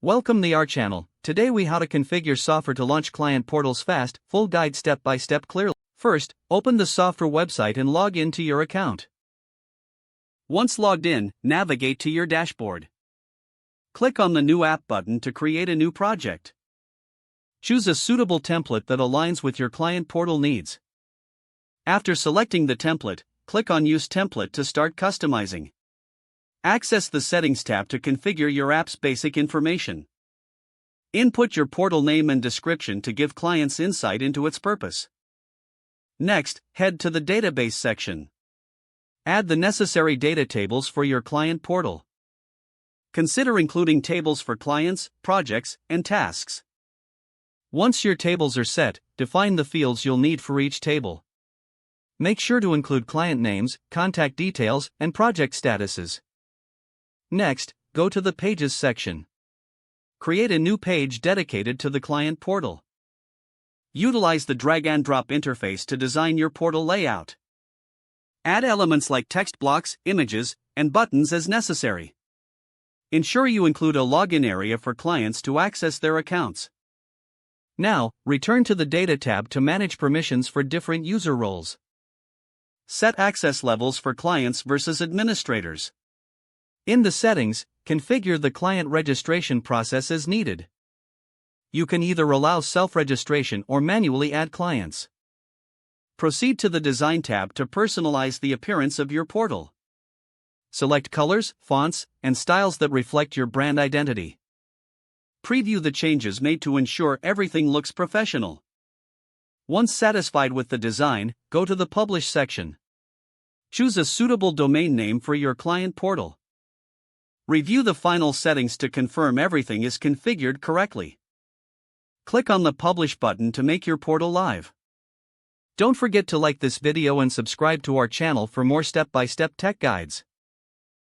Welcome to our channel. Today we how to configure Softr to launch client portals fast, full guide step by step clearly. First, open the Softr website and log into your account. Once logged in, navigate to your dashboard. Click on the New App button to create a new project. Choose a suitable template that aligns with your client portal needs. After selecting the template, click on Use Template to start customizing. Access the Settings tab to configure your app's basic information. Input your portal name and description to give clients insight into its purpose. Next, head to the Database section. Add the necessary data tables for your client portal. Consider including tables for clients, projects, and tasks. Once your tables are set, define the fields you'll need for each table. Make sure to include client names, contact details, and project statuses. Next, go to the Pages section. Create a new page dedicated to the client portal. Utilize the drag-and-drop interface to design your portal layout. Add elements like text blocks, images, and buttons as necessary. Ensure you include a login area for clients to access their accounts. Now, return to the Data tab to manage permissions for different user roles. Set access levels for clients versus administrators. In the settings, configure the client registration process as needed. You can either allow self-registration or manually add clients. Proceed to the Design tab to personalize the appearance of your portal. Select colors, fonts, and styles that reflect your brand identity. Preview the changes made to ensure everything looks professional. Once satisfied with the design, go to the Publish section. Choose a suitable domain name for your client portal. Review the final settings to confirm everything is configured correctly. Click on the Publish button to make your portal live. Don't forget to like this video and subscribe to our channel for more step-by-step tech guides.